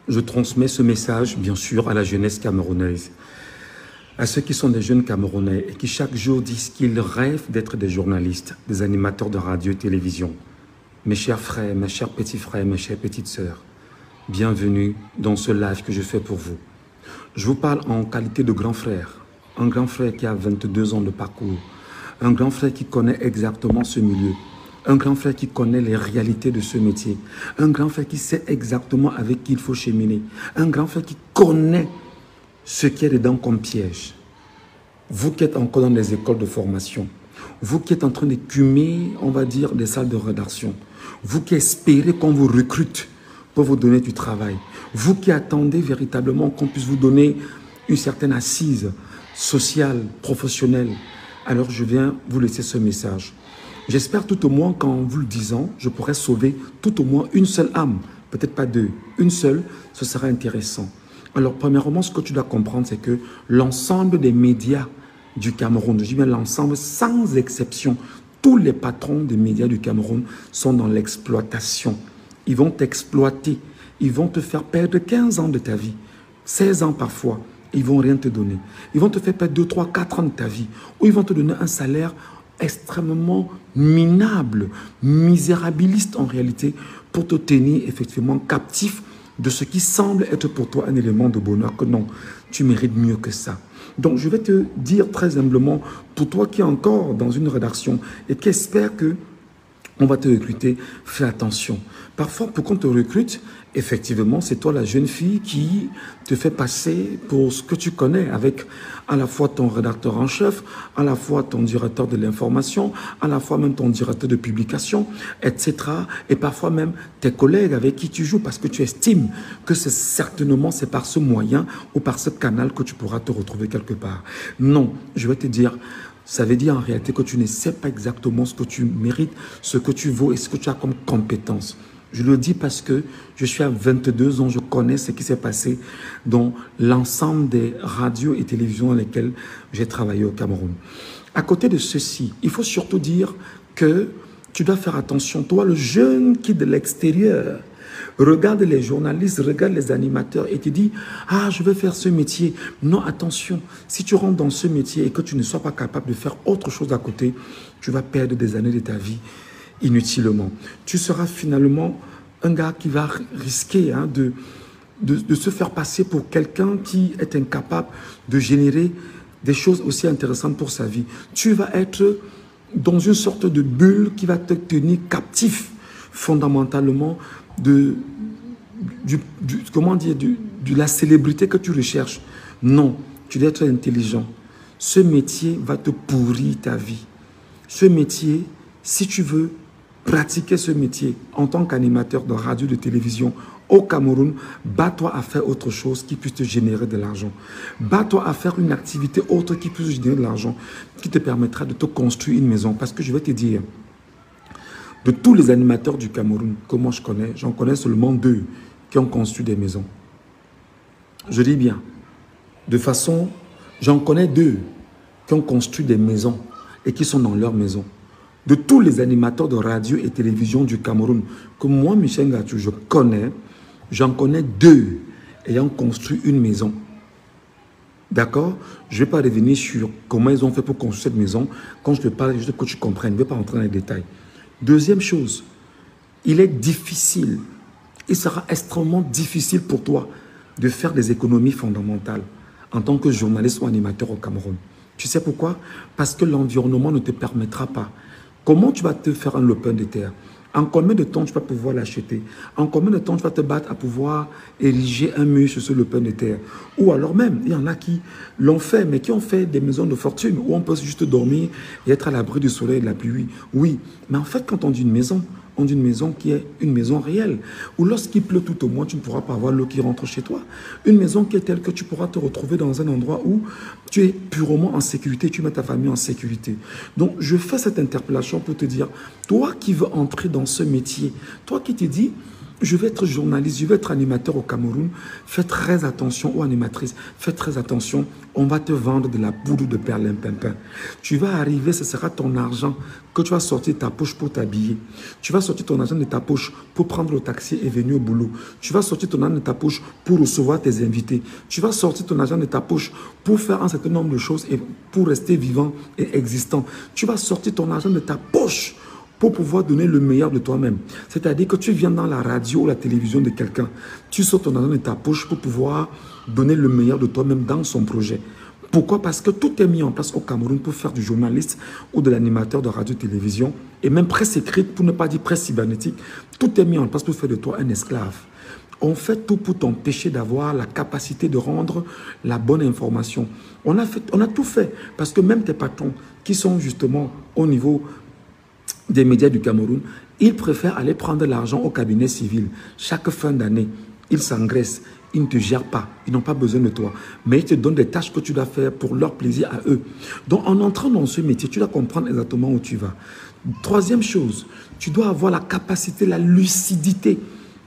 Je transmets ce message, bien sûr, à la jeunesse camerounaise, à ceux qui sont des jeunes Camerounais et qui chaque jour disent qu'ils rêvent d'être des journalistes, des animateurs de radio et télévision. Mes chers frères, mes chers petits frères, mes chères petites sœurs, bienvenue dans ce live que je fais pour vous. Je vous parle en qualité de grand frère, un grand frère qui a 22 ans de parcours, un grand frère qui connaît exactement ce milieu, un grand frère qui connaît les réalités de ce métier, un grand frère qui sait exactement avec qui il faut cheminer, un grand frère qui connaît ce qui est dedans comme piège. Vous qui êtes encore dans les écoles de formation, vous qui êtes en train d'écumer, on va dire, des salles de rédaction, vous qui espérez qu'on vous recrute pour vous donner du travail, vous qui attendez véritablement qu'on puisse vous donner une certaine assise sociale, professionnelle, alors je viens vous laisser ce message. J'espère tout au moins qu'en vous le disant, je pourrai sauver tout au moins une seule âme, peut-être pas deux, une seule, ce sera intéressant. Alors premièrement, ce que tu dois comprendre, c'est que l'ensemble des médias du Cameroun, je dis bien l'ensemble sans exception, tous les patrons des médias du Cameroun sont dans l'exploitation. Ils vont t'exploiter, ils vont te faire perdre 15 ans de ta vie, 16 ans parfois, ils vont rien te donner. Ils vont te faire perdre 2, 3, 4 ans de ta vie, ou ils vont te donner un salaire extrêmement minable, misérabiliste en réalité, pour te tenir effectivement captif de ce qui semble être pour toi un élément de bonheur, que non, tu mérites mieux que ça. Donc je vais te dire très humblement, pour toi qui es encore dans une rédaction et qui espère que on va te recruter, fais attention. Parfois, pour qu'on te recrute, effectivement, c'est toi la jeune fille qui te fait passer pour ce que tu connais, avec à la fois ton rédacteur en chef, à la fois ton directeur de l'information, à la fois même ton directeur de publication, etc. Et parfois même tes collègues avec qui tu joues, parce que tu estimes que certainement c'est par ce moyen ou par ce canal que tu pourras te retrouver quelque part. Non, je vais te dire, ça veut dire en réalité que tu ne sais pas exactement ce que tu mérites, ce que tu vaux et ce que tu as comme compétence. Je le dis parce que je suis à 22 ans, je connais ce qui s'est passé dans l'ensemble des radios et télévisions dans lesquelles j'ai travaillé au Cameroun. À côté de ceci, il faut surtout dire que tu dois faire attention. Toi, le jeune qui de l'extérieur regarde les journalistes, regarde les animateurs et te dit « Ah, je veux faire ce métier ». Non, attention, si tu rentres dans ce métier et que tu ne sois pas capable de faire autre chose à côté, tu vas perdre des années de ta vie inutilement. Tu seras finalement un gars qui va risquer de se faire passer pour quelqu'un qui est incapable de générer des choses aussi intéressantes pour sa vie. Tu vas être dans une sorte de bulle qui va te tenir captif fondamentalement de la célébrité que tu recherches. Non, tu dois être intelligent. Ce métier va te pourrir ta vie. Ce métier, si tu veux pratiquer ce métier en tant qu'animateur de radio, de télévision au Cameroun, bats-toi à faire autre chose qui puisse te générer de l'argent. Bats-toi à faire une activité autre qui puisse te générer de l'argent, qui te permettra de te construire une maison. Parce que je vais te dire, de tous les animateurs du Cameroun que moi je connais, j'en connais seulement 2 qui ont construit des maisons. Je dis bien, de façon, j'en connais 2 qui ont construit des maisons et qui sont dans leur maison. De tous les animateurs de radio et télévision du Cameroun que moi, Michel Ngatou, je connais, j'en connais 2 ayant construit une maison. D'accord? Je ne vais pas revenir sur comment ils ont fait pour construire cette maison. Quand je te parle, je veux que tu comprennes. Je ne vais pas entrer dans les détails. Deuxième chose, il est difficile, il sera extrêmement difficile pour toi de faire des économies fondamentales en tant que journaliste ou animateur au Cameroun. Tu sais pourquoi? Parce que l'environnement ne te permettra pas. Comment tu vas te faire un lopin de terre? En combien de temps tu vas pouvoir l'acheter? En combien de temps tu vas te battre à pouvoir ériger un mur sur ce lopin de terre? Ou alors même, il y en a qui l'ont fait, mais qui ont fait des maisons de fortune où on peut juste dormir et être à l'abri du soleil et de la pluie. Oui, mais en fait, quand on dit une maison, on dit une maison qui est une maison réelle. Ou lorsqu'il pleut tout au moins, tu ne pourras pas avoir l'eau qui rentre chez toi. Une maison qui est telle que tu pourras te retrouver dans un endroit où tu es purement en sécurité, tu mets ta famille en sécurité. Donc, je fais cette interpellation pour te dire, toi qui veux entrer dans ce métier, toi qui te dis, je vais être journaliste, je vais être animateur au Cameroun. Fais très attention, ou animatrice, fais très attention. On va te vendre de la poudre de perlimpinpin. Tu vas arriver, ce sera ton argent que tu vas sortir de ta poche pour t'habiller. Tu vas sortir ton argent de ta poche pour prendre le taxi et venir au boulot. Tu vas sortir ton argent de ta poche pour recevoir tes invités. Tu vas sortir ton argent de ta poche pour faire un certain nombre de choses et pour rester vivant et existant. Tu vas sortir ton argent de ta poche pour pouvoir donner le meilleur de toi-même. C'est-à-dire que tu viens dans la radio ou la télévision de quelqu'un, tu sors ton argent de ta poche pour pouvoir donner le meilleur de toi-même dans son projet. Pourquoi? Parce que tout est mis en place au Cameroun pour faire du journaliste ou de l'animateur de radio-télévision et même presse écrite, pour ne pas dire presse cybernétique. Tout est mis en place pour faire de toi un esclave. On fait tout pour t'empêcher d'avoir la capacité de rendre la bonne information. On a tout fait parce que même tes patrons qui sont justement au niveau des médias du Cameroun, ils préfèrent aller prendre l'argent au cabinet civil. Chaque fin d'année, ils s'engraissent, ils ne te gèrent pas, ils n'ont pas besoin de toi. Mais ils te donnent des tâches que tu dois faire pour leur plaisir à eux. Donc en entrant dans ce métier, tu dois comprendre exactement où tu vas. Troisième chose, tu dois avoir la capacité, la lucidité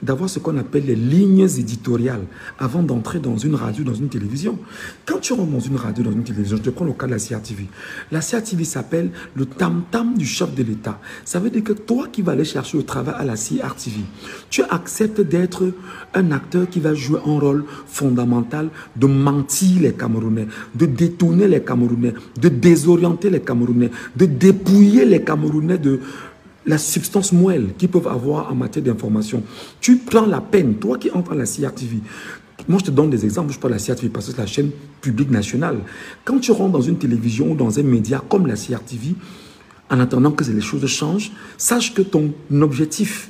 d'avoir ce qu'on appelle les lignes éditoriales avant d'entrer dans une radio, dans une télévision. Quand tu rentres dans une radio, dans une télévision, je te prends le cas de la CRTV. La CRTV s'appelle le tam-tam du chef de l'État. Ça veut dire que toi qui vas aller chercher le travail à la CRTV, tu acceptes d'être un acteur qui va jouer un rôle fondamental de mentir les Camerounais, de détourner les Camerounais, de désorienter les Camerounais, de dépouiller les Camerounais de la substance moelle qu'ils peuvent avoir en matière d'information. Tu prends la peine, toi qui entres à la CRTV. Moi, je te donne des exemples. Je parle de la CRTV parce que c'est la chaîne publique nationale. Quand tu rentres dans une télévision ou dans un média comme la CRTV, en attendant que les choses changent, sache que ton objectif,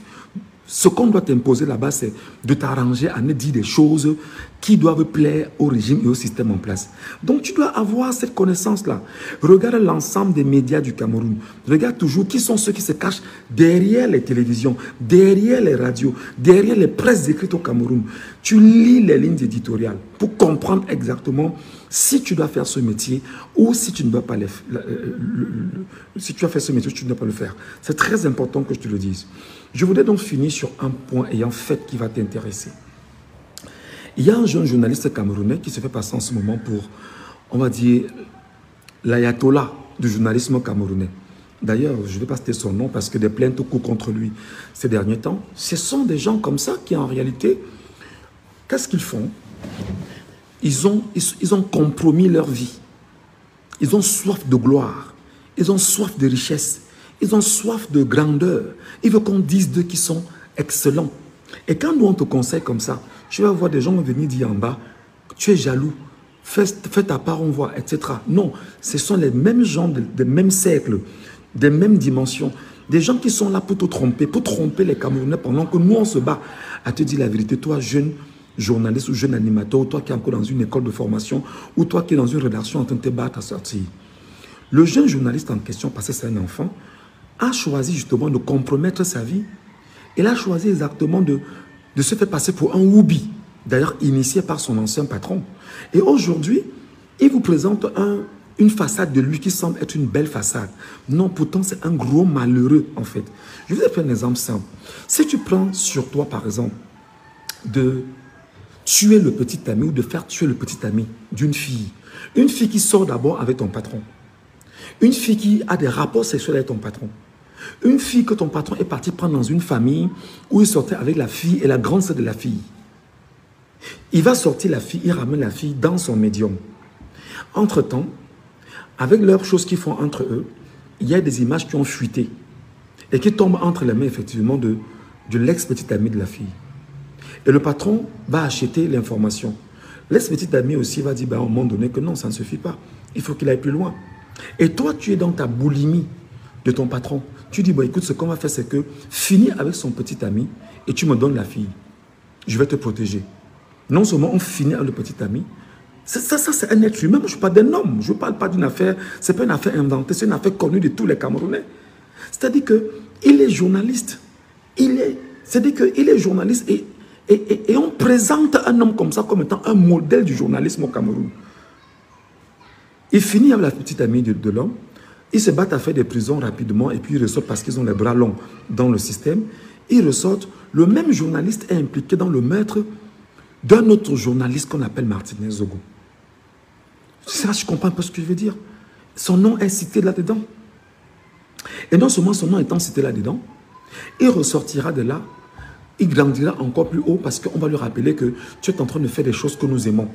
ce qu'on doit t'imposer là-bas, c'est de t'arranger à ne dire des choses qui doivent plaire au régime et au système en place. Donc, tu dois avoir cette connaissance-là. Regarde l'ensemble des médias du Cameroun. Regarde toujours qui sont ceux qui se cachent derrière les télévisions, derrière les radios, derrière les presses écrites au Cameroun. Tu lis les lignes éditoriales pour comprendre exactement si tu dois faire ce métier ou si tu ne dois pas si tu as fait ce métier, tu ne dois pas le faire. C'est très important que je te le dise. Je voudrais donc finir sur un point ayant fait qui va t'intéresser. Il y a un jeune journaliste camerounais qui se fait passer en ce moment pour, on va dire, l'ayatollah du journalisme camerounais. D'ailleurs, je ne vais pas citer son nom parce que des plaintes courent contre lui ces derniers temps. Ce sont des gens comme ça qui, en réalité, qu'est-ce qu'ils font? Ils ont compromis leur vie. Ils ont soif de gloire. Ils ont soif de richesse. Ils ont soif de grandeur. Ils veulent qu'on dise d'eux qu'ils sont excellents. Et quand nous on te conseille comme ça, tu vas voir des gens venir dire en bas, tu es jaloux, fais ta part, on voit, etc. Non, ce sont les mêmes gens des mêmes cercles, des mêmes dimensions. Des gens qui sont là pour te tromper, pour tromper les Camerounais pendant que nous on se bat à te dire la vérité. Toi, jeune journaliste ou jeune animateur, ou toi qui es encore dans une école de formation, ou toi qui es dans une rédaction en train de te battre à sortir. Le jeune journaliste en question, parce que c'est un enfant, a choisi justement de compromettre sa vie. Il a choisi exactement de se faire passer pour un woubi, d'ailleurs initié par son ancien patron. Et aujourd'hui, il vous présente une façade de lui qui semble être une belle façade. Non, pourtant c'est un gros malheureux en fait. Je vais vous faire un exemple simple. Si tu prends sur toi par exemple de tuer le petit ami ou de faire tuer le petit ami d'une fille. Une fille qui sort d'abord avec ton patron. Une fille qui a des rapports sexuels avec ton patron. Une fille que ton patron est parti prendre dans une famille où il sortait avec la fille et la grande sœur de la fille. Il va sortir la fille, il ramène la fille dans son médium. Entre-temps, avec leurs choses qu'ils font entre eux, il y a des images qui ont fuité et qui tombent entre les mains effectivement de l'ex-petite amie de la fille. Et le patron va acheter l'information. L'ex-petite amie aussi va dire à un moment donné que non, ça ne suffit pas. Il faut qu'il aille plus loin. Et toi, tu es dans ta boulimie de ton patron. Tu dis, bon, écoute, ce qu'on va faire, c'est que finis avec son petit ami et tu me donnes la fille. Je vais te protéger. Non seulement on finit avec le petit ami, ça c'est un être humain. Moi, je ne parle pas d'un homme. Je ne parle pas d'une affaire. Ce n'est pas une affaire inventée, c'est une affaire connue de tous les Camerounais. C'est-à-dire qu'il est journaliste. C'est-à-dire qu'il est journaliste et on présente un homme comme ça comme étant un modèle du journalisme au Cameroun. Il finit avec la petite amie de l'homme. Ils se battent à faire des prisons rapidement et puis ils ressortent parce qu'ils ont les bras longs dans le système. Ils ressortent, le même journaliste est impliqué dans le meurtre d'un autre journaliste qu'on appelle Martinez Zogo. Ça, je comprends un peu ce que je veux dire. Son nom est cité là-dedans. Et non seulement son nom étant cité là-dedans, il ressortira de là, il grandira encore plus haut parce qu'on va lui rappeler que tu es en train de faire des choses que nous aimons.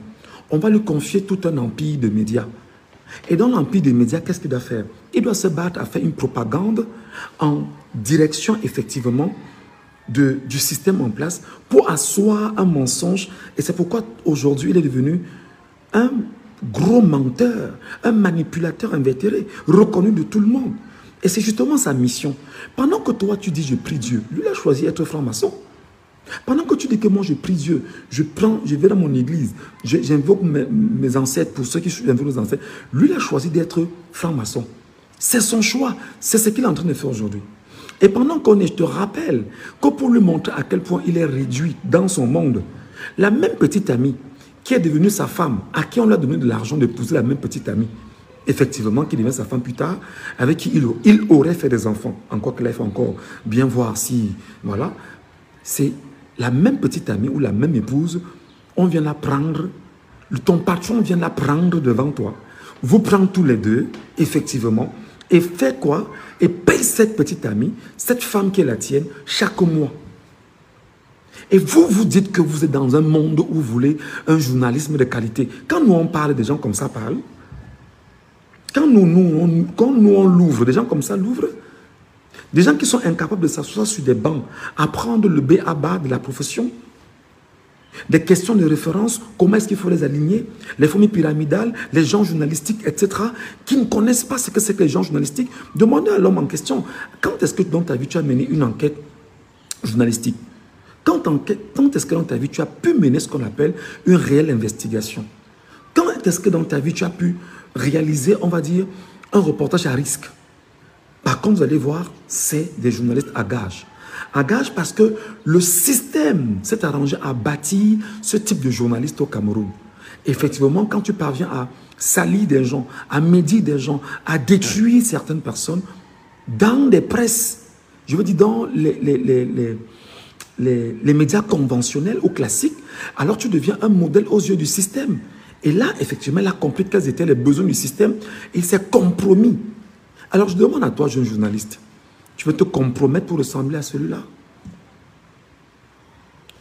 On va lui confier tout un empire de médias. Et dans l'empire des médias, qu'est-ce qu'il doit faire? Il doit se battre à faire une propagande en direction, effectivement, du système en place pour asseoir un mensonge. Et c'est pourquoi aujourd'hui, il est devenu un gros menteur, un manipulateur invétéré, reconnu de tout le monde. Et c'est justement sa mission. Pendant que toi, tu dis « je prie Dieu », lui, il a choisi d'être franc-maçon. Pendant que tu dis que moi, je prie Dieu, je vais dans mon église, j'invoque mes ancêtres, pour ceux qui invoquent nos ancêtres, lui, il a choisi d'être franc-maçon. C'est son choix. C'est ce qu'il est en train de faire aujourd'hui. Et pendant qu'on est, je te rappelle que pour lui montrer à quel point il est réduit dans son monde, la même petite amie qui est devenue sa femme, à qui on lui a donné de l'argent d'épouser la même petite amie, effectivement, qui devient sa femme plus tard, avec qui il aurait fait des enfants. Encore qu'il a fait encore bien voir si, voilà, c'est la même petite amie ou la même épouse, on vient la prendre, ton patron vient la prendre devant toi, vous prendre tous les deux, effectivement, et fait quoi? Et paye cette petite amie, cette femme qui est la tienne, chaque mois. Et vous, vous dites que vous êtes dans un monde où vous voulez un journalisme de qualité. Quand nous, on parle, des gens comme ça parlent. Quand nous on l'ouvre, des gens comme ça l'ouvrent. Des gens qui sont incapables de s'asseoir sur des bancs, apprendre le B à bas de la profession. Des questions de référence, comment est-ce qu'il faut les aligner, les formules pyramidales, les gens journalistiques, etc., qui ne connaissent pas ce que c'est que les gens journalistiques. Demandez à l'homme en question, quand est-ce que dans ta vie tu as mené une enquête journalistique? Quand est-ce que dans ta vie tu as pu mener ce qu'on appelle une réelle investigation? Quand est-ce que dans ta vie tu as pu réaliser, on va dire, un reportage à risque? Par contre, vous allez voir, c'est des journalistes à gage. À gage parce que le système s'est arrangé à bâtir ce type de journaliste au Cameroun. Effectivement, quand tu parviens à salir des gens, à médire des gens, à détruire certaines personnes, dans des presses, je veux dire dans les médias conventionnels ou classiques, alors tu deviens un modèle aux yeux du système. Et là, effectivement, il a compris quels étaient les besoins du système et il s'est compromis. Alors, je demande à toi, jeune journaliste, tu veux te compromettre pour ressembler à celui-là?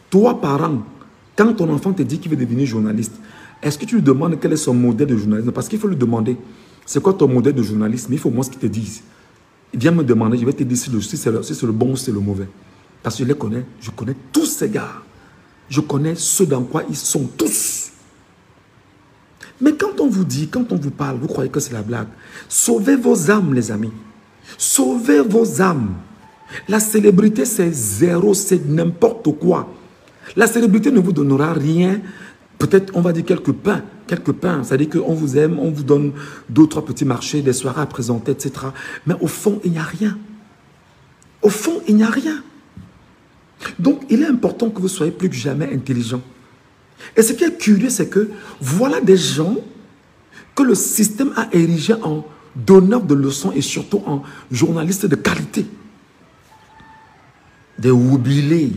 Toi, parent, quand ton enfant te dit qu'il veut devenir journaliste, est-ce que tu lui demandes quel est son modèle de journalisme? Parce qu'il faut lui demander, c'est quoi ton modèle de journalisme? Il faut moi ce qu'il te dise. Il vient me demander, je vais te dire si c'est le bon ou si c'est le mauvais. Parce que je connais tous ces gars. Je connais ceux dans quoi ils sont tous. Mais quand on vous dit, quand on vous parle, vous croyez que c'est la blague. Sauvez vos âmes, les amis. Sauvez vos âmes. La célébrité, c'est zéro, c'est n'importe quoi. La célébrité ne vous donnera rien. Peut-être, on va dire quelques pains. C'est-à-dire qu'on vous aime, on vous donne 2 ou 3 petits marchés, des soirées à présenter, etc. Mais au fond, il n'y a rien. Au fond, il n'y a rien. Donc, il est important que vous soyez plus que jamais intelligent. Et ce qui est curieux, c'est que voilà des gens que le système a érigés en donneurs de leçons et surtout en journalistes de qualité. Des oubliés.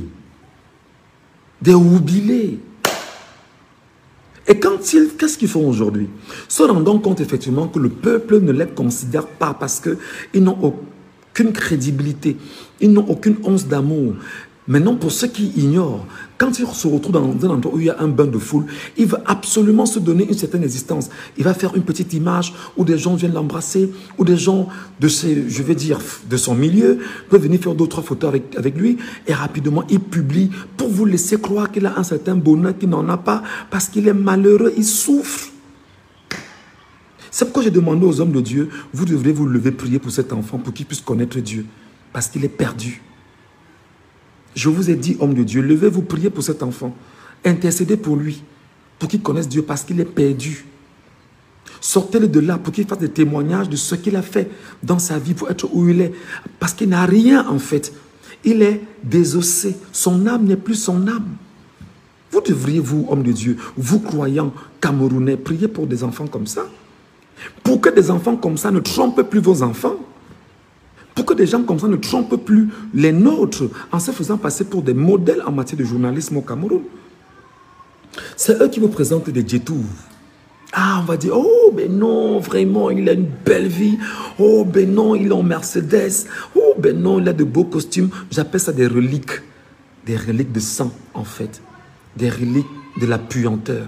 Des oubliés. Et qu'est-ce qu'ils font aujourd'hui? Se rendant compte effectivement que le peuple ne les considère pas parce qu'ils n'ont aucune crédibilité, ils n'ont aucune once d'amour. Maintenant, pour ceux qui ignorent, quand il se retrouve dans un endroit où il y a un bain de foule, il veut absolument se donner une certaine existence. Il va faire une petite image où des gens viennent l'embrasser, où des gens de son milieu peuvent venir faire 2 ou 3 photos avec lui et rapidement il publie pour vous laisser croire qu'il a un certain bonheur qu'il n'en a pas parce qu'il est malheureux, il souffre. C'est pourquoi j'ai demandé aux hommes de Dieu, vous devrez vous lever, prier pour cet enfant pour qu'il puisse connaître Dieu parce qu'il est perdu. Je vous ai dit, homme de Dieu, levez-vous, priez pour cet enfant. Intercédez pour lui, pour qu'il connaisse Dieu, parce qu'il est perdu. Sortez-le de là pour qu'il fasse des témoignages de ce qu'il a fait dans sa vie pour être où il est. Parce qu'il n'a rien en fait. Il est désossé. Son âme n'est plus son âme. Vous devriez, vous, homme de Dieu, vous croyants camerounais, prier pour des enfants comme ça. Pour que des enfants comme ça ne trompent plus vos enfants. Pour que des gens comme ça ne trompent plus les nôtres en se faisant passer pour des modèles en matière de journalisme au Cameroun. C'est eux qui vous présentent des djetours. Ah, on va dire, oh, ben non, vraiment, il a une belle vie. Oh, ben non, il est en Mercedes. Oh, ben non, il a de beaux costumes. J'appelle ça des reliques. Des reliques de sang, en fait. Des reliques de la puanteur.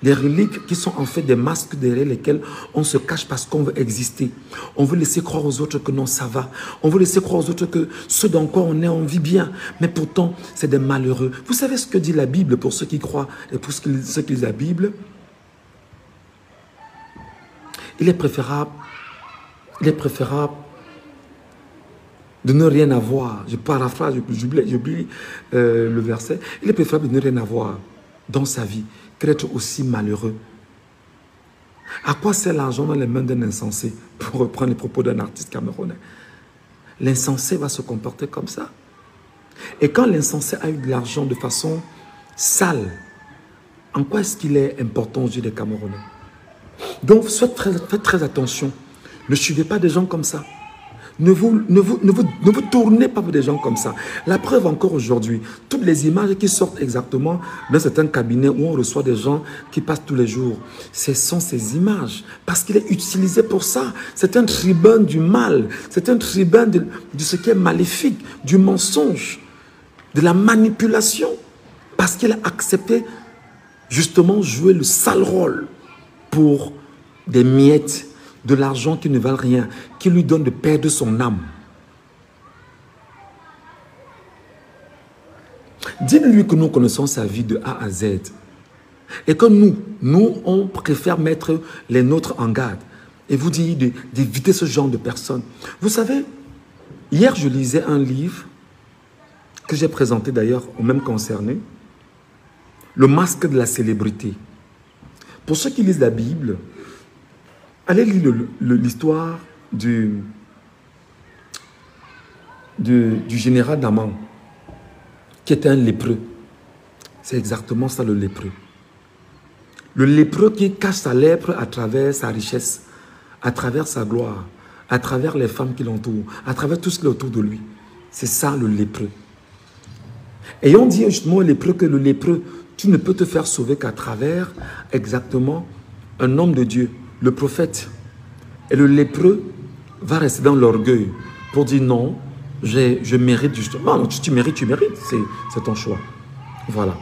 Des reliques qui sont en fait des masques derrière lesquels on se cache parce qu'on veut exister. On veut laisser croire aux autres que non, ça va. On veut laisser croire aux autres que ce dans quoi on est, on vit bien. Mais pourtant, c'est des malheureux. Vous savez ce que dit la Bible pour ceux qui croient et pour ceux qui lisent la Bible? Il est préférable de ne rien avoir. Je paraphrase, j'oublie le verset. Il est préférable de ne rien avoir dans sa vie que d'être aussi malheureux. À quoi sert l'argent dans les mains d'un insensé? Pour reprendre les propos d'un artiste camerounais. L'insensé va se comporter comme ça. Et quand l'insensé a eu de l'argent de façon sale, en quoi est-ce qu'il est important aux yeux des Camerounais? Donc faites très attention. Ne suivez pas des gens comme ça. Ne vous tournez pas pour des gens comme ça. La preuve encore aujourd'hui, toutes les images qui sortent exactement d'un certain cabinet où on reçoit des gens qui passent tous les jours, ce sont ces images. Parce qu'il est utilisé pour ça. C'est un tribun du mal. C'est un tribun de ce qui est maléfique, du mensonge, de la manipulation. Parce qu'il a accepté justement jouer le sale rôle pour des miettes de l'argent qui ne valent rien, qui lui donne de perdre son âme. Dites-lui que nous connaissons sa vie de A à Z. Et que nous, on préfère mettre les nôtres en garde. Et vous dire d'éviter ce genre de personnes. Vous savez, hier je lisais un livre que j'ai présenté d'ailleurs au même concerné. Le masque de la célébrité. Pour ceux qui lisent la Bible, allez lire l'histoire du général Naman, qui était un lépreux. C'est exactement ça, le lépreux. Le lépreux qui cache sa lèpre à travers sa richesse, à travers sa gloire, à travers les femmes qui l'entourent, à travers tout ce qui est autour de lui. C'est ça, le lépreux. Et on dit justement au lépreux que le lépreux, tu ne peux te faire sauver qu'à travers exactement un homme de Dieu, le prophète. Et le lépreux va rester dans l'orgueil pour dire non, je mérite justement. Non, tu mérites, c'est ton choix. Voilà.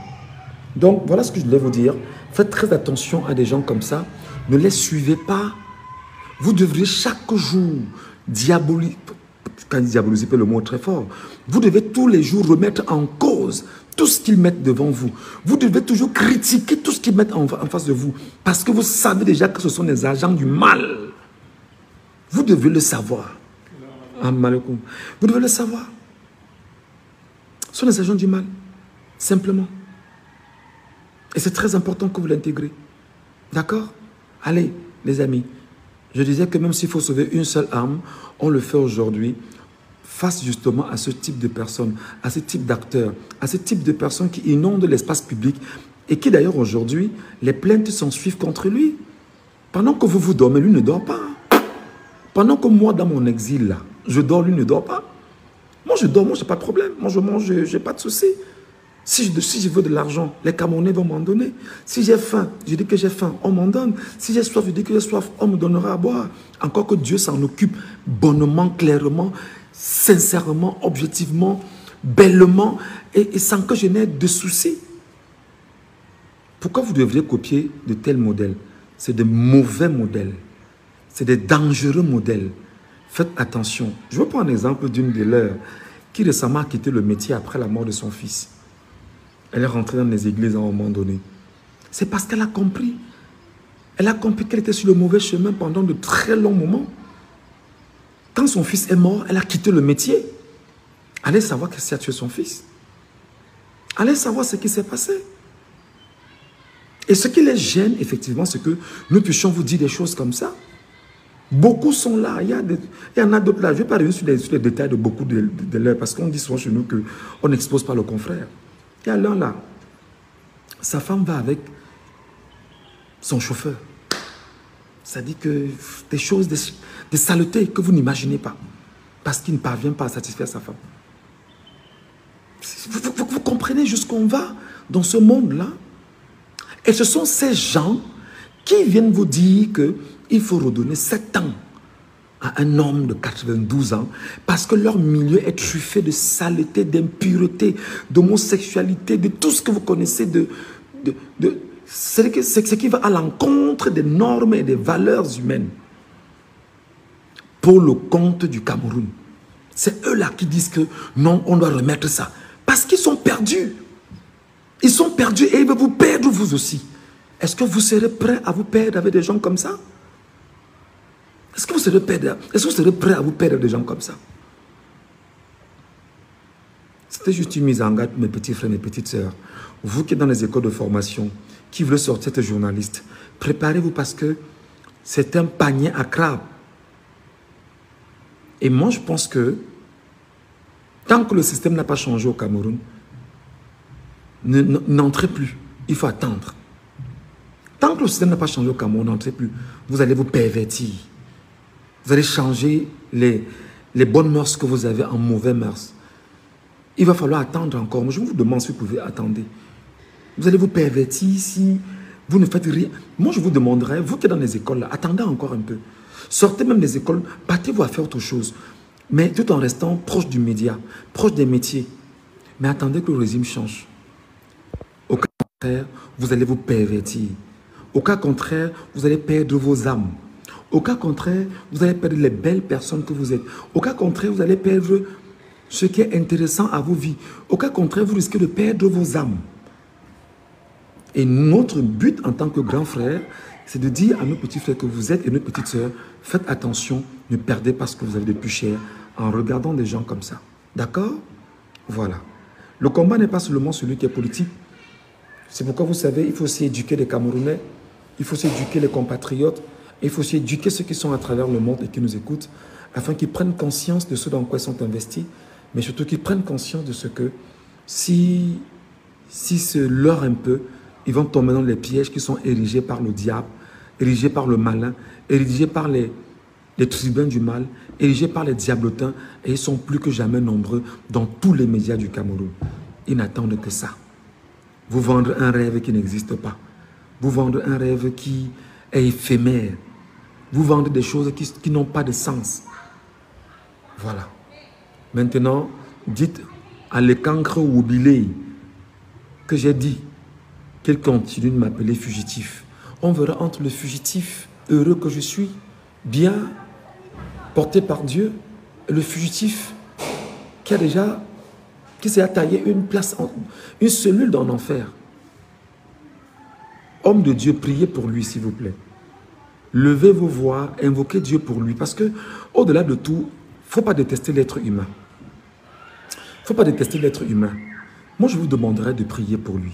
Donc, voilà ce que je voulais vous dire. Faites très attention à des gens comme ça. Ne les suivez pas. Vous devriez chaque jour diaboliser. Quand diaboliser, le mot est très fort. Vous devez tous les jours remettre en cause tout ce qu'ils mettent devant vous. Vous devez toujours critiquer tout ce qu'ils mettent en face de vous. Parce que vous savez déjà que ce sont des agents du mal. Vous devez le savoir. Vous devez le savoir. Ce sont des agents du mal. Simplement. Et c'est très important que vous l'intégrez. D'accord? Allez, les amis. Je disais que même s'il faut sauver une seule âme, on le fait aujourd'hui face justement à ce type de personnes, à ce type d'acteurs, à ce type de personnes qui inondent l'espace public et qui d'ailleurs aujourd'hui, les plaintes s'en suivent contre lui. Pendant que vous dormez, lui ne dort pas. Pendant que moi, dans mon exil, là, je dors, lui ne dort pas. Moi, je dors, moi, je n'ai pas de problème. Moi, je mange, je n'ai pas de souci. Si je veux de l'argent, les Camerounais vont m'en donner. Si j'ai faim, je dis que j'ai faim, on m'en donne. Si j'ai soif, je dis que j'ai soif, on me donnera à boire. Encore que Dieu s'en occupe bonnement, clairement, sincèrement, objectivement, bellement, et sans que je n'ai de soucis. Pourquoi vous devriez copier de tels modèles? C'est de mauvais modèles. C'est des dangereux modèles. Faites attention. Je vais prendre l'exemple d'une de leurs qui récemment a quitté le métier après la mort de son fils. Elle est rentrée dans les églises à un moment donné. C'est parce qu'elle a compris. Elle a compris qu'elle était sur le mauvais chemin pendant de très longs moments. Quand son fils est mort, elle a quitté le métier. Allez savoir qu'est-ce qui a tué son fils. Allez savoir ce qui s'est passé. Et ce qui les gêne, effectivement, c'est que nous puissions vous dire des choses comme ça. Beaucoup sont là. Il y en a d'autres là. Je ne vais pas revenir sur les détails de beaucoup de leurs, parce qu'on dit souvent chez nous qu'on n'expose pas le confrère. Il y a l'un là. Sa femme va avec son chauffeur. Ça dit que des choses, des saletés que vous n'imaginez pas. parce qu'il ne parvient pas à satisfaire sa femme. Vous comprenez jusqu'où on va dans ce monde-là? Et ce sont ces gens qui viennent vous dire qu'il faut redonner 7 ans à un homme de 92 ans parce que leur milieu est truffé de saleté, d'impureté, d'homosexualité, de tout ce que vous connaissez, c'est ce qui va à l'encontre des normes et des valeurs humaines. Pour le compte du Cameroun, c'est eux-là qui disent que non, on doit remettre ça. Parce qu'ils sont perdus. Ils sont perdus et ils veulent vous perdre vous aussi. Est-ce que vous serez prêt à vous perdre avec des gens comme ça? Est-ce que vous serez prêt à vous perdre avec des gens comme ça? C'était juste une mise en garde, mes petits frères, mes petites sœurs. Vous qui êtes dans les écoles de formation, qui voulez sortir être journaliste, préparez-vous parce que c'est un panier à crabes. Et moi, je pense que tant que le système n'a pas changé au Cameroun, n'entrez plus. Il faut attendre. Tant que le système n'a pas changé au Cameroun, n'entrez plus. Vous allez vous pervertir. Vous allez changer les bonnes mœurs que vous avez en mauvaises mœurs. Il va falloir attendre encore. Je vous demande si vous pouvez attendre. Vous allez vous pervertir si vous ne faites rien. Moi, je vous demanderais, vous qui êtes dans les écoles, là, attendez encore un peu. Sortez même des écoles, battez-vous à faire autre chose. Mais tout en restant proche du média, proche des métiers. Mais attendez que le régime change. Au cas contraire, vous allez vous pervertir. Au cas contraire, vous allez perdre vos âmes. Au cas contraire, vous allez perdre les belles personnes que vous êtes. Au cas contraire, vous allez perdre ce qui est intéressant à vos vies. Au cas contraire, vous risquez de perdre vos âmes. Et notre but en tant que grand frère, c'est de dire à nos petits frères que vous êtes et nos petites sœurs, faites attention, ne perdez pas ce que vous avez de plus cher en regardant des gens comme ça. D'accord? Voilà. Le combat n'est pas seulement celui qui est politique. C'est pourquoi vous savez, il faut aussi éduquer les Camerounais, il faut aussi éduquer les compatriotes, et il faut aussi éduquer ceux qui sont à travers le monde et qui nous écoutent, afin qu'ils prennent conscience de ce dans quoi ils sont investis, mais surtout qu'ils prennent conscience de ce que si c'est leur un peu, ils vont tomber dans les pièges qui sont érigés par le diable, érigés par le malin, érigés par les tribuns du mal, érigés par les diablotins, et ils sont plus que jamais nombreux dans tous les médias du Cameroun. Ils n'attendent que ça. Vous vendre un rêve qui n'existe pas. Vous vendre un rêve qui est éphémère. Vous vendre des choses qui n'ont pas de sens. Voilà. Maintenant, dites à l'Ekankre Oubilé que j'ai dit qu'il continue de m'appeler fugitif. On verra entre le fugitif heureux que je suis, bien porté par Dieu, et le fugitif qui s'est taillé une place, une cellule dans l'enfer. Homme de Dieu, priez pour lui, s'il vous plaît. Levez vos voix, invoquez Dieu pour lui, parce que au-delà de tout, il ne faut pas détester l'être humain. Il ne faut pas détester l'être humain. Moi, je vous demanderai de prier pour lui.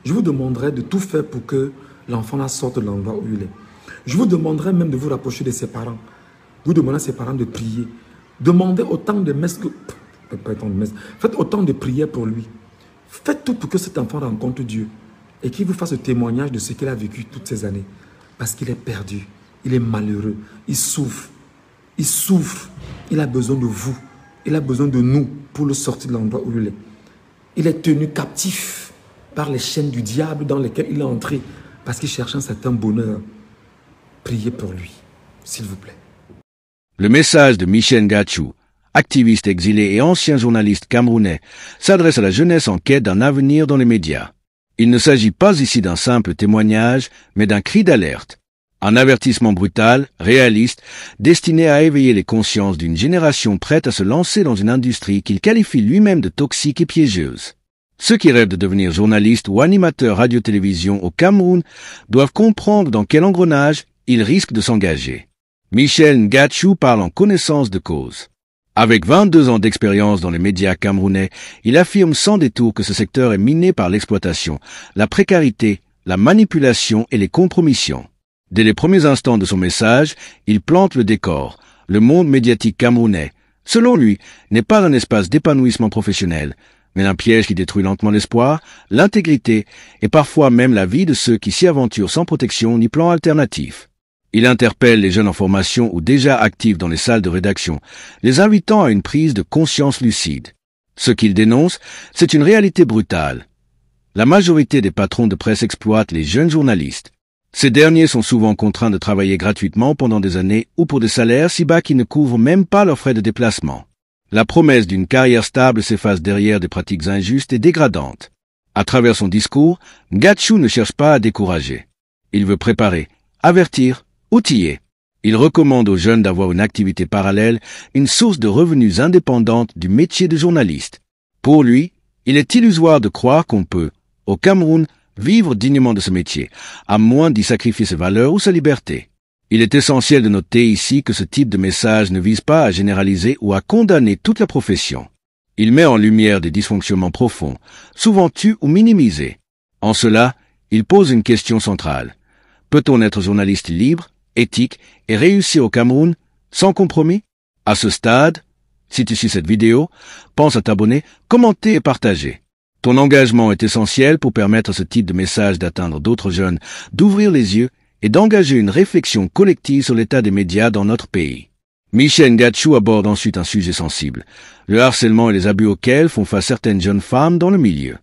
Je vous demanderai de tout faire pour que l'enfant la sorte de l'endroit où il est. Je vous demanderai même de vous rapprocher de ses parents. Vous demandez à ses parents de prier. Demandez autant de messes que... Pas autant de messes. Faites autant de prières pour lui. Faites tout pour que cet enfant rencontre Dieu et qu'il vous fasse le témoignage de ce qu'il a vécu toutes ces années. Parce qu'il est perdu, il est malheureux, il souffre. Il souffre. Il a besoin de vous. Il a besoin de nous pour le sortir de l'endroit où il est. Il est tenu captif par les chaînes du diable dans lesquelles il est entré parce qu'il cherche un certain bonheur. Priez pour lui, s'il vous plaît. Le message de Michel Ngachou, activiste exilé et ancien journaliste camerounais, s'adresse à la jeunesse en quête d'un avenir dans les médias. Il ne s'agit pas ici d'un simple témoignage, mais d'un cri d'alerte. Un avertissement brutal, réaliste, destiné à éveiller les consciences d'une génération prête à se lancer dans une industrie qu'il qualifie lui-même de toxique et piégeuse. Ceux qui rêvent de devenir journalistes ou animateurs radio-télévision au Cameroun doivent comprendre dans quel engrenage ils risquent de s'engager. Michel Ngachou parle en connaissance de cause. Avec 22 ans d'expérience dans les médias camerounais, il affirme sans détour que ce secteur est miné par l'exploitation, la précarité, la manipulation et les compromissions. Dès les premiers instants de son message, il plante le décor. Le monde médiatique camerounais, selon lui, n'est pas un espace d'épanouissement professionnel, mais un piège qui détruit lentement l'espoir, l'intégrité et parfois même la vie de ceux qui s'y aventurent sans protection ni plan alternatif. Il interpelle les jeunes en formation ou déjà actifs dans les salles de rédaction, les invitant à une prise de conscience lucide. Ce qu'il dénonce, c'est une réalité brutale. La majorité des patrons de presse exploitent les jeunes journalistes. Ces derniers sont souvent contraints de travailler gratuitement pendant des années ou pour des salaires si bas qui ne couvrent même pas leurs frais de déplacement. La promesse d'une carrière stable s'efface derrière des pratiques injustes et dégradantes. À travers son discours, Gatshu ne cherche pas à décourager. Il veut préparer, avertir, outiller. Il recommande aux jeunes d'avoir une activité parallèle, une source de revenus indépendante du métier de journaliste. Pour lui, il est illusoire de croire qu'on peut, au Cameroun, vivre dignement de ce métier, à moins d'y sacrifier ses valeurs ou sa liberté. Il est essentiel de noter ici que ce type de message ne vise pas à généraliser ou à condamner toute la profession. Il met en lumière des dysfonctionnements profonds, souvent tus ou minimisés. En cela, il pose une question centrale. Peut-on être journaliste libre, éthique et réussir au Cameroun sans compromis? À ce stade, si tu suis cette vidéo, pense à t'abonner, commenter et partager. Ton engagement est essentiel pour permettre à ce type de message d'atteindre d'autres jeunes, d'ouvrir les yeux et d'engager une réflexion collective sur l'état des médias dans notre pays. Michel Gatshu aborde ensuite un sujet sensible, le harcèlement et les abus auxquels font face certaines jeunes femmes dans le milieu.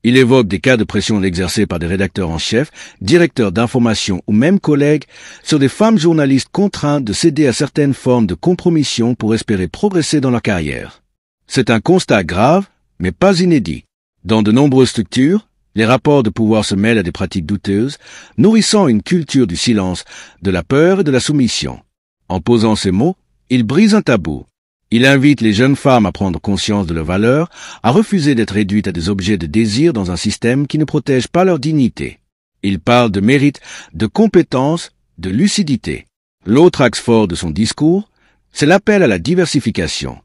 Il évoque des cas de pression exercés par des rédacteurs en chef, directeurs d'information ou même collègues sur des femmes journalistes contraintes de céder à certaines formes de compromission pour espérer progresser dans leur carrière. C'est un constat grave, mais pas inédit. Dans de nombreuses structures, les rapports de pouvoir se mêlent à des pratiques douteuses, nourrissant une culture du silence, de la peur et de la soumission. En posant ces mots, il brise un tabou. Il invite les jeunes femmes à prendre conscience de leurs valeurs, à refuser d'être réduites à des objets de désir dans un système qui ne protège pas leur dignité. Il parle de mérite, de compétence, de lucidité. L'autre axe fort de son discours, c'est l'appel à la diversification.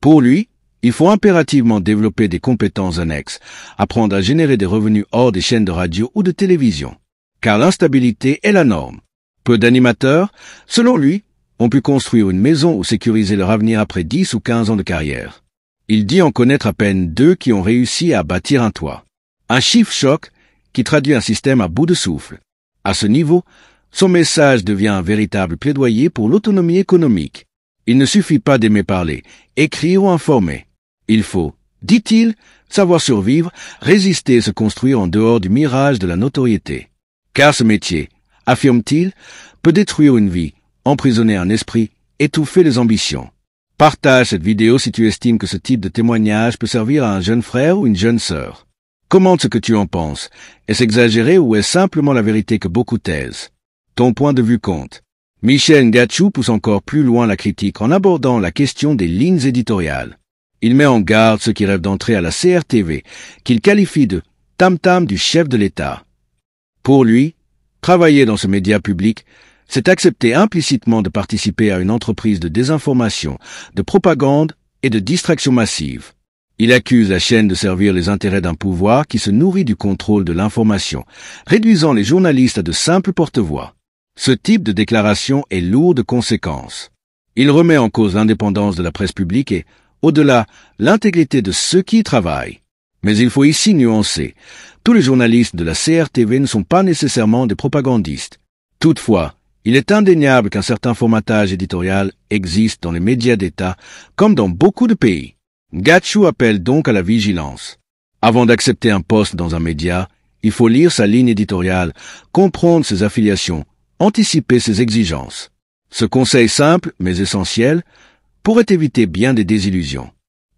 Pour lui, il faut impérativement développer des compétences annexes, apprendre à générer des revenus hors des chaînes de radio ou de télévision. Car l'instabilité est la norme. Peu d'animateurs, selon lui, ont pu construire une maison ou sécuriser leur avenir après 10 ou 15 ans de carrière. Il dit en connaître à peine 2 qui ont réussi à bâtir un toit. Un chiffre choc qui traduit un système à bout de souffle. À ce niveau, son message devient un véritable plaidoyer pour l'autonomie économique. Il ne suffit pas d'aimer parler, écrire ou informer. Il faut, dit-il, savoir survivre, résister et se construire en dehors du mirage de la notoriété. Car ce métier, affirme-t-il, peut détruire une vie, emprisonner un esprit, étouffer les ambitions. Partage cette vidéo si tu estimes que ce type de témoignage peut servir à un jeune frère ou une jeune sœur. Commente ce que tu en penses. Est-ce exagéré ou est-ce simplement la vérité que beaucoup taisent? Ton point de vue compte. Michel Gatshu pousse encore plus loin la critique en abordant la question des lignes éditoriales. Il met en garde ceux qui rêvent d'entrer à la CRTV, qu'il qualifie de tam-tam du chef de l'État. Pour lui, travailler dans ce média public, c'est accepter implicitement de participer à une entreprise de désinformation, de propagande et de distraction massive. Il accuse la chaîne de servir les intérêts d'un pouvoir qui se nourrit du contrôle de l'information, réduisant les journalistes à de simples porte-voix. Ce type de déclaration est lourd de conséquences. Il remet en cause l'indépendance de la presse publique et, au-delà, l'intégrité de ceux qui y travaillent. Mais il faut ici nuancer. Tous les journalistes de la CRTV ne sont pas nécessairement des propagandistes. Toutefois, il est indéniable qu'un certain formatage éditorial existe dans les médias d'État, comme dans beaucoup de pays. Gatshu appelle donc à la vigilance. Avant d'accepter un poste dans un média, il faut lire sa ligne éditoriale, comprendre ses affiliations, anticiper ses exigences. Ce conseil simple, mais essentiel, pourrait éviter bien des désillusions.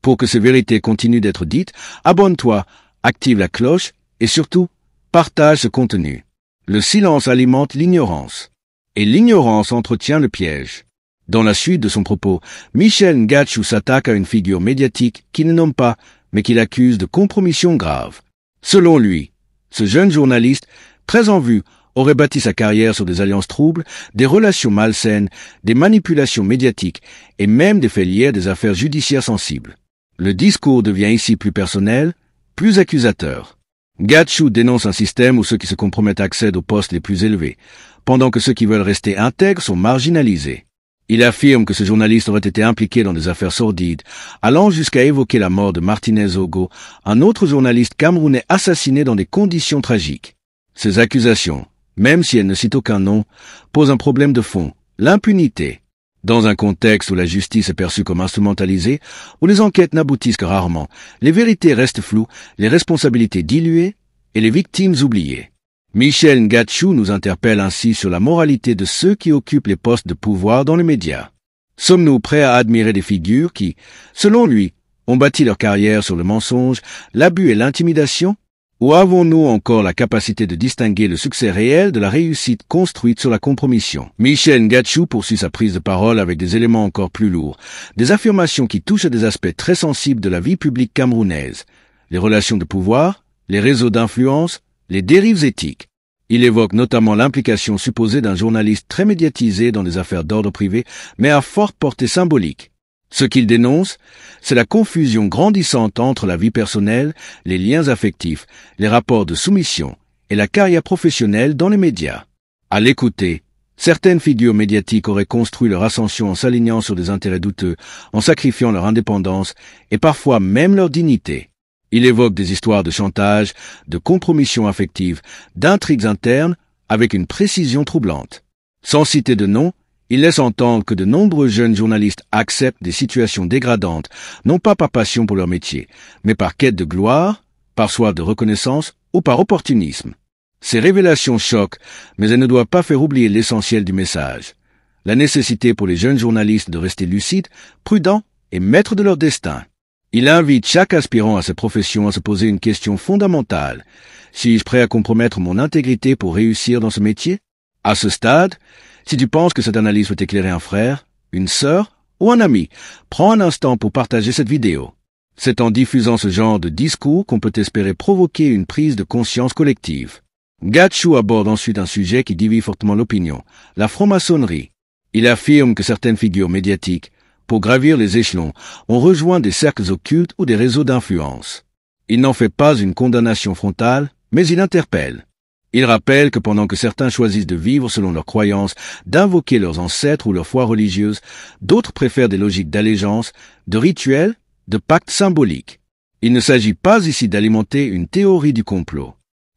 Pour que ces vérités continuent d'être dites, abonne-toi, active la cloche et surtout, partage ce contenu. Le silence alimente l'ignorance. Et l'ignorance entretient le piège. Dans la suite de son propos, Michel Gatshu s'attaque à une figure médiatique qu'il ne nomme pas, mais qu'il accuse de compromission grave. Selon lui, ce jeune journaliste, très en vue, aurait bâti sa carrière sur des alliances troubles, des relations malsaines, des manipulations médiatiques et même des faits liés à des affaires judiciaires sensibles. Le discours devient ici plus personnel, plus accusateur. Gatshu dénonce un système où ceux qui se compromettent accèdent aux postes les plus élevés, pendant que ceux qui veulent rester intègres sont marginalisés. Il affirme que ce journaliste aurait été impliqué dans des affaires sordides, allant jusqu'à évoquer la mort de Martinez Ogo, un autre journaliste camerounais assassiné dans des conditions tragiques. Ces accusations, même si elle ne cite aucun nom, pose un problème de fond, l'impunité. Dans un contexte où la justice est perçue comme instrumentalisée, où les enquêtes n'aboutissent que rarement, les vérités restent floues, les responsabilités diluées et les victimes oubliées. Michel Ngachou nous interpelle ainsi sur la moralité de ceux qui occupent les postes de pouvoir dans les médias. Sommes-nous prêts à admirer des figures qui, selon lui, ont bâti leur carrière sur le mensonge, l'abus et l'intimidation? Ou avons-nous encore la capacité de distinguer le succès réel de la réussite construite sur la compromission? Michel Ngachou poursuit sa prise de parole avec des éléments encore plus lourds, des affirmations qui touchent à des aspects très sensibles de la vie publique camerounaise, les relations de pouvoir, les réseaux d'influence, les dérives éthiques. Il évoque notamment l'implication supposée d'un journaliste très médiatisé dans des affaires d'ordre privé, mais à forte portée symbolique. Ce qu'il dénonce, c'est la confusion grandissante entre la vie personnelle, les liens affectifs, les rapports de soumission et la carrière professionnelle dans les médias. À l'écouter, certaines figures médiatiques auraient construit leur ascension en s'alignant sur des intérêts douteux, en sacrifiant leur indépendance et parfois même leur dignité. Il évoque des histoires de chantage, de compromission affective, d'intrigues internes avec une précision troublante. Sans citer de nom, il laisse entendre que de nombreux jeunes journalistes acceptent des situations dégradantes, non pas par passion pour leur métier, mais par quête de gloire, par soif de reconnaissance ou par opportunisme. Ces révélations choquent, mais elles ne doivent pas faire oublier l'essentiel du message. La nécessité pour les jeunes journalistes de rester lucides, prudents et maîtres de leur destin. Il invite chaque aspirant à cette profession à se poser une question fondamentale. Suis-je prêt à compromettre mon intégrité pour réussir dans ce métier? À ce stade, si tu penses que cette analyse peut éclairer un frère, une sœur ou un ami, prends un instant pour partager cette vidéo. C'est en diffusant ce genre de discours qu'on peut espérer provoquer une prise de conscience collective. Ngachou aborde ensuite un sujet qui divise fortement l'opinion, la franc-maçonnerie. Il affirme que certaines figures médiatiques, pour gravir les échelons, ont rejoint des cercles occultes ou des réseaux d'influence. Il n'en fait pas une condamnation frontale, mais il interpelle. Il rappelle que pendant que certains choisissent de vivre selon leurs croyances, d'invoquer leurs ancêtres ou leur foi religieuse, d'autres préfèrent des logiques d'allégeance, de rituels, de pactes symboliques. Il ne s'agit pas ici d'alimenter une théorie du complot.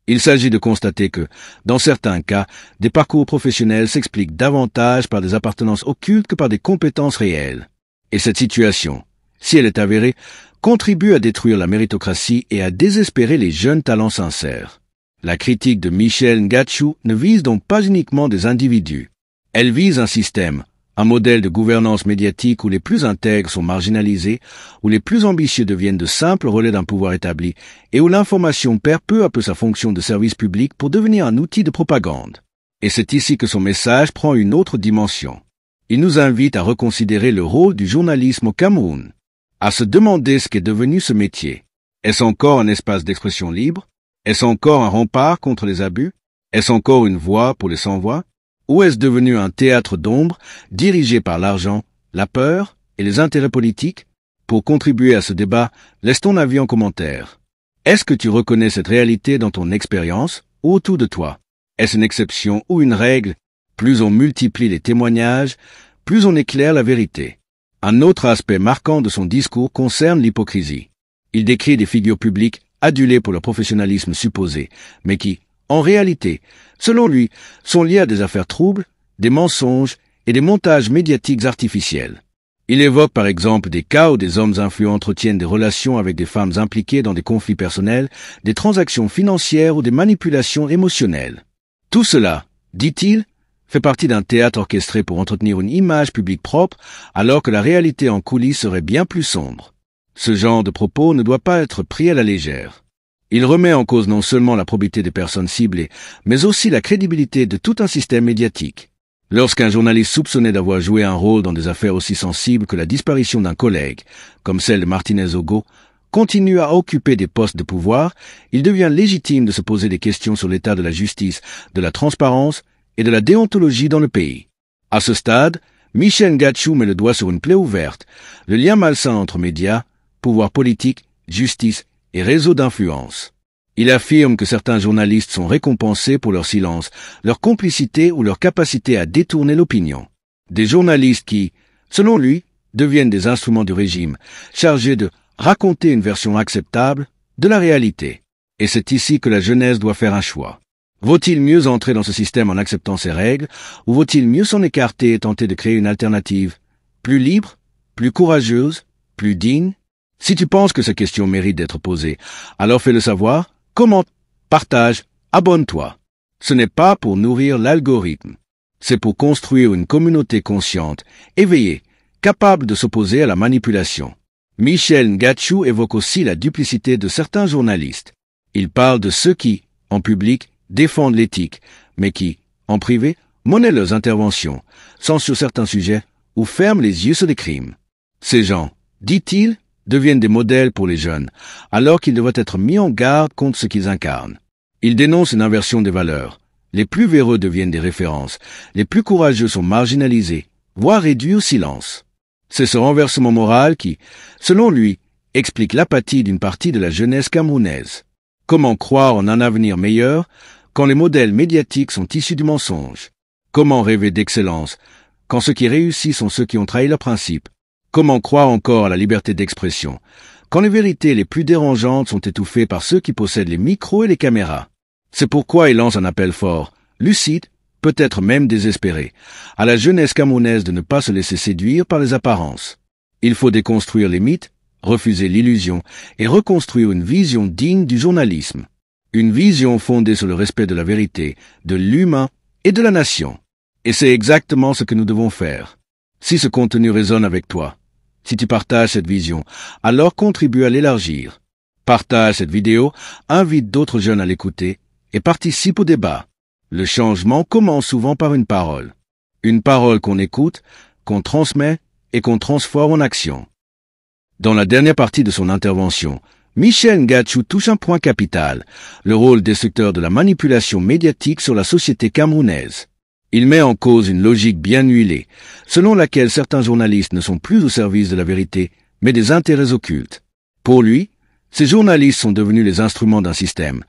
Il s'agit de constater que, dans certains cas, des parcours professionnels s'expliquent davantage par des appartenances occultes que par des compétences réelles. Et cette situation, si elle est avérée, contribue à détruire la méritocratie et à désespérer les jeunes talents sincères. La critique de Michel Ngachou ne vise donc pas uniquement des individus. Elle vise un système, un modèle de gouvernance médiatique où les plus intègres sont marginalisés, où les plus ambitieux deviennent de simples relais d'un pouvoir établi, et où l'information perd peu à peu sa fonction de service public pour devenir un outil de propagande. Et c'est ici que son message prend une autre dimension. Il nous invite à reconsidérer le rôle du journalisme au Cameroun, à se demander ce qu'est devenu ce métier. Est-ce encore un espace d'expression libre? Est-ce encore un rempart contre les abus? Est-ce encore une voix pour les sans-voix? Ou est-ce devenu un théâtre d'ombre dirigé par l'argent, la peur et les intérêts politiques? Pour contribuer à ce débat, laisse ton avis en commentaire. Est-ce que tu reconnais cette réalité dans ton expérience ou autour de toi? Est-ce une exception ou une règle? Plus on multiplie les témoignages, plus on éclaire la vérité. Un autre aspect marquant de son discours concerne l'hypocrisie. Il décrit des figures publiques adulés pour leur professionnalisme supposé, mais qui, en réalité, selon lui, sont liés à des affaires troubles, des mensonges et des montages médiatiques artificiels. Il évoque par exemple des cas où des hommes influents entretiennent des relations avec des femmes impliquées dans des conflits personnels, des transactions financières ou des manipulations émotionnelles. Tout cela, dit-il, fait partie d'un théâtre orchestré pour entretenir une image publique propre, alors que la réalité en coulisses serait bien plus sombre. Ce genre de propos ne doit pas être pris à la légère. Il remet en cause non seulement la probité des personnes ciblées, mais aussi la crédibilité de tout un système médiatique. Lorsqu'un journaliste soupçonné d'avoir joué un rôle dans des affaires aussi sensibles que la disparition d'un collègue, comme celle de Martinez Ogo, continue à occuper des postes de pouvoir, il devient légitime de se poser des questions sur l'état de la justice, de la transparence et de la déontologie dans le pays. À ce stade, Michel Ngachou met le doigt sur une plaie ouverte, le lien malsain entre médias, pouvoir politique, justice et réseaux d'influence. Il affirme que certains journalistes sont récompensés pour leur silence, leur complicité ou leur capacité à détourner l'opinion. Des journalistes qui, selon lui, deviennent des instruments du régime, chargés de raconter une version acceptable de la réalité. Et c'est ici que la jeunesse doit faire un choix. Vaut-il mieux entrer dans ce système en acceptant ses règles, ou vaut-il mieux s'en écarter et tenter de créer une alternative plus libre, plus courageuse, plus digne? Si tu penses que ces questions méritent d'être posées, alors fais-le savoir, commente, partage, abonne-toi. Ce n'est pas pour nourrir l'algorithme. C'est pour construire une communauté consciente, éveillée, capable de s'opposer à la manipulation. Michel Ngachu évoque aussi la duplicité de certains journalistes. Il parle de ceux qui, en public, défendent l'éthique, mais qui, en privé, monnaient leurs interventions, censurent certains sujets ou ferment les yeux sur des crimes. Ces gens, dit-il, deviennent des modèles pour les jeunes, alors qu'ils devraient être mis en garde contre ce qu'ils incarnent. Il dénonce une inversion des valeurs. Les plus véreux deviennent des références, les plus courageux sont marginalisés, voire réduits au silence. C'est ce renversement moral qui, selon lui, explique l'apathie d'une partie de la jeunesse camerounaise. Comment croire en un avenir meilleur quand les modèles médiatiques sont issus du mensonge? Comment rêver d'excellence quand ceux qui réussissent sont ceux qui ont trahi leurs principes? Comment croire encore à la liberté d'expression quand les vérités les plus dérangeantes sont étouffées par ceux qui possèdent les micros et les caméras? C'est pourquoi il lance un appel fort, lucide, peut-être même désespéré, à la jeunesse camerounaise de ne pas se laisser séduire par les apparences. Il faut déconstruire les mythes, refuser l'illusion et reconstruire une vision digne du journalisme. Une vision fondée sur le respect de la vérité, de l'humain et de la nation. Et c'est exactement ce que nous devons faire. Si ce contenu résonne avec toi, si tu partages cette vision, alors contribue à l'élargir. Partage cette vidéo, invite d'autres jeunes à l'écouter et participe au débat. Le changement commence souvent par une parole. Une parole qu'on écoute, qu'on transmet et qu'on transforme en action. Dans la dernière partie de son intervention, Michel Ngachu touche un point capital, le rôle destructeur de la manipulation médiatique sur la société camerounaise. Il met en cause une logique bien huilée, selon laquelle certains journalistes ne sont plus au service de la vérité, mais des intérêts occultes. Pour lui, ces journalistes sont devenus les instruments d'un système,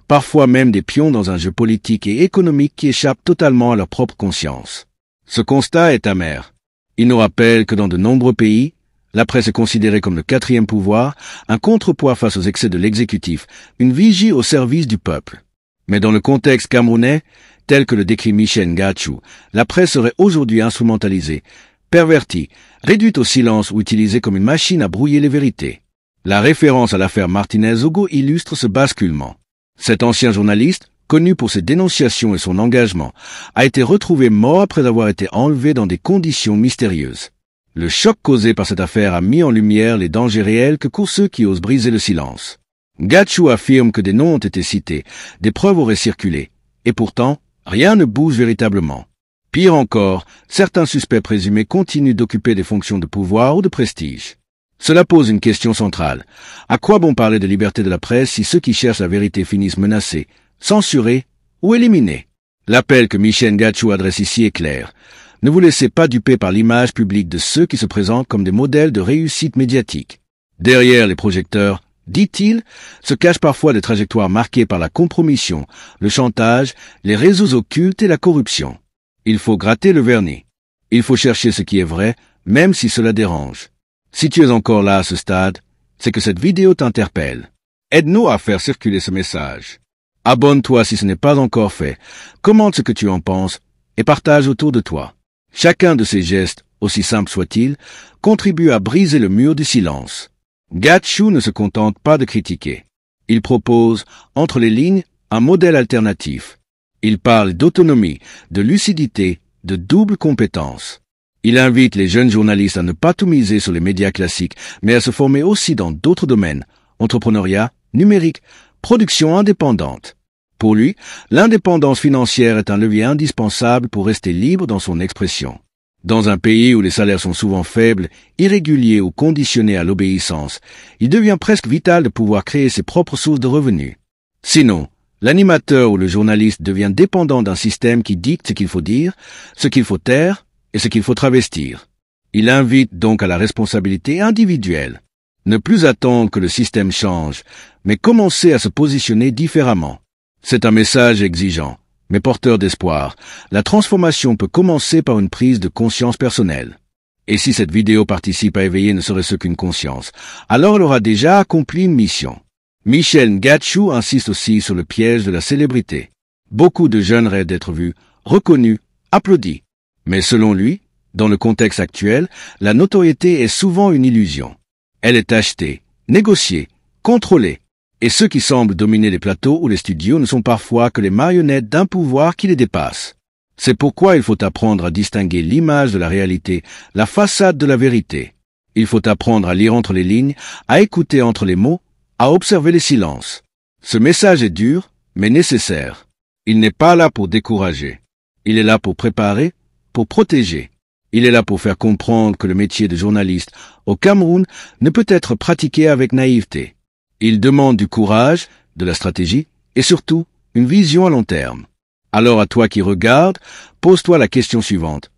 parfois même des pions dans un jeu politique et économique qui échappe totalement à leur propre conscience. Ce constat est amer. Il nous rappelle que dans de nombreux pays, la presse est considérée comme le quatrième pouvoir, un contrepoids face aux excès de l'exécutif, une vigie au service du peuple. Mais dans le contexte camerounais, tel que le décrit Michel Ngachu, la presse serait aujourd'hui instrumentalisée, pervertie, réduite au silence ou utilisée comme une machine à brouiller les vérités. La référence à l'affaire Martinez-Ogo illustre ce basculement. Cet ancien journaliste, connu pour ses dénonciations et son engagement, a été retrouvé mort après avoir été enlevé dans des conditions mystérieuses. Le choc causé par cette affaire a mis en lumière les dangers réels que courent ceux qui osent briser le silence. Ngachu affirme que des noms ont été cités, des preuves auraient circulé, et pourtant, rien ne bouge véritablement. Pire encore, certains suspects présumés continuent d'occuper des fonctions de pouvoir ou de prestige. Cela pose une question centrale. À quoi bon parler de liberté de la presse si ceux qui cherchent la vérité finissent menacés, censurés ou éliminés? L'appel que Michel Ngachu adresse ici est clair. Ne vous laissez pas duper par l'image publique de ceux qui se présentent comme des modèles de réussite médiatique. Derrière les projecteurs, dit-il, se cachent parfois des trajectoires marquées par la compromission, le chantage, les réseaux occultes et la corruption. Il faut gratter le vernis. Il faut chercher ce qui est vrai, même si cela dérange. Si tu es encore là à ce stade, c'est que cette vidéo t'interpelle. Aide-nous à faire circuler ce message. Abonne-toi si ce n'est pas encore fait, commente ce que tu en penses et partage autour de toi. Chacun de ces gestes, aussi simples soient-ils, contribue à briser le mur du silence. Ngachu ne se contente pas de critiquer. Il propose, entre les lignes, un modèle alternatif. Il parle d'autonomie, de lucidité, de double compétence. Il invite les jeunes journalistes à ne pas tout miser sur les médias classiques, mais à se former aussi dans d'autres domaines, entrepreneuriat, numérique, production indépendante. Pour lui, l'indépendance financière est un levier indispensable pour rester libre dans son expression. Dans un pays où les salaires sont souvent faibles, irréguliers ou conditionnés à l'obéissance, il devient presque vital de pouvoir créer ses propres sources de revenus. Sinon, l'animateur ou le journaliste devient dépendant d'un système qui dicte ce qu'il faut dire, ce qu'il faut taire et ce qu'il faut travestir. Il invite donc à la responsabilité individuelle. Ne plus attendre que le système change, mais commencer à se positionner différemment. C'est un message exigeant, mais porteur d'espoir. La transformation peut commencer par une prise de conscience personnelle. Et si cette vidéo participe à éveiller ne serait-ce qu'une conscience, alors elle aura déjà accompli une mission. Michel Ngachu insiste aussi sur le piège de la célébrité. Beaucoup de jeunes rêvent d'être vus, reconnus, applaudis. Mais selon lui, dans le contexte actuel, la notoriété est souvent une illusion. Elle est achetée, négociée, contrôlée. Et ceux qui semblent dominer les plateaux ou les studios ne sont parfois que les marionnettes d'un pouvoir qui les dépasse. C'est pourquoi il faut apprendre à distinguer l'image de la réalité, la façade de la vérité. Il faut apprendre à lire entre les lignes, à écouter entre les mots, à observer les silences. Ce message est dur, mais nécessaire. Il n'est pas là pour décourager. Il est là pour préparer, pour protéger. Il est là pour faire comprendre que le métier de journaliste au Cameroun ne peut être pratiqué avec naïveté. Il demande du courage, de la stratégie et surtout une vision à long terme. Alors à toi qui regardes, pose-toi la question suivante.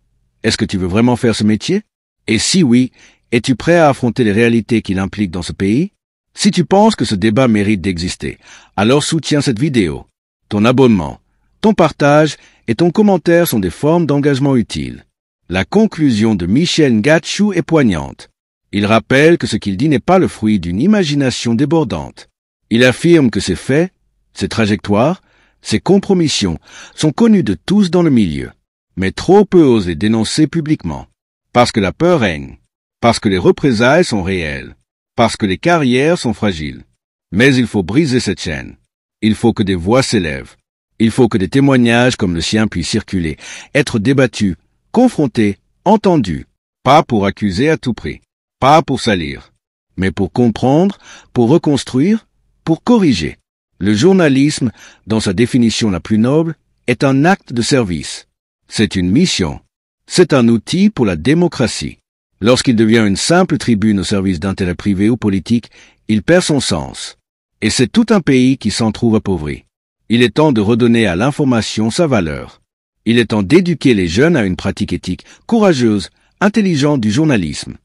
Est-ce que tu veux vraiment faire ce métier? Et si oui, es-tu prêt à affronter les réalités qu'il implique dans ce pays? Si tu penses que ce débat mérite d'exister, alors soutiens cette vidéo. Ton abonnement, ton partage et ton commentaire sont des formes d'engagement utiles. La conclusion de Michel Ngatsou est poignante. Il rappelle que ce qu'il dit n'est pas le fruit d'une imagination débordante. Il affirme que ses faits, ses trajectoires, ses compromissions sont connus de tous dans le milieu, mais trop peu osent les dénoncer publiquement. Parce que la peur règne, parce que les représailles sont réelles, parce que les carrières sont fragiles. Mais il faut briser cette chaîne. Il faut que des voix s'élèvent. Il faut que des témoignages comme le sien puissent circuler, être débattus, confrontés, entendus, pas pour accuser à tout prix. Pas pour salir, mais pour comprendre, pour reconstruire, pour corriger. Le journalisme, dans sa définition la plus noble, est un acte de service. C'est une mission. C'est un outil pour la démocratie. Lorsqu'il devient une simple tribune au service d'intérêts privés ou politiques, il perd son sens. Et c'est tout un pays qui s'en trouve appauvri. Il est temps de redonner à l'information sa valeur. Il est temps d'éduquer les jeunes à une pratique éthique, courageuse, intelligente du journalisme.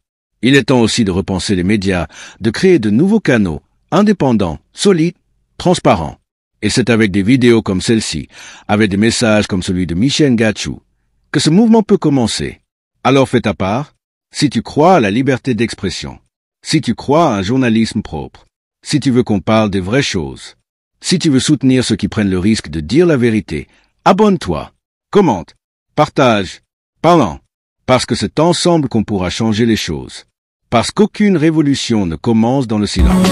Il est temps aussi de repenser les médias, de créer de nouveaux canaux, indépendants, solides, transparents. Et c'est avec des vidéos comme celle-ci, avec des messages comme celui de Michel Ngatsou, que ce mouvement peut commencer. Alors fais ta part, si tu crois à la liberté d'expression, si tu crois à un journalisme propre, si tu veux qu'on parle des vraies choses, si tu veux soutenir ceux qui prennent le risque de dire la vérité, abonne-toi, commente, partage, parle-en, parce que c'est ensemble qu'on pourra changer les choses. Parce qu'aucune révolution ne commence dans le silence.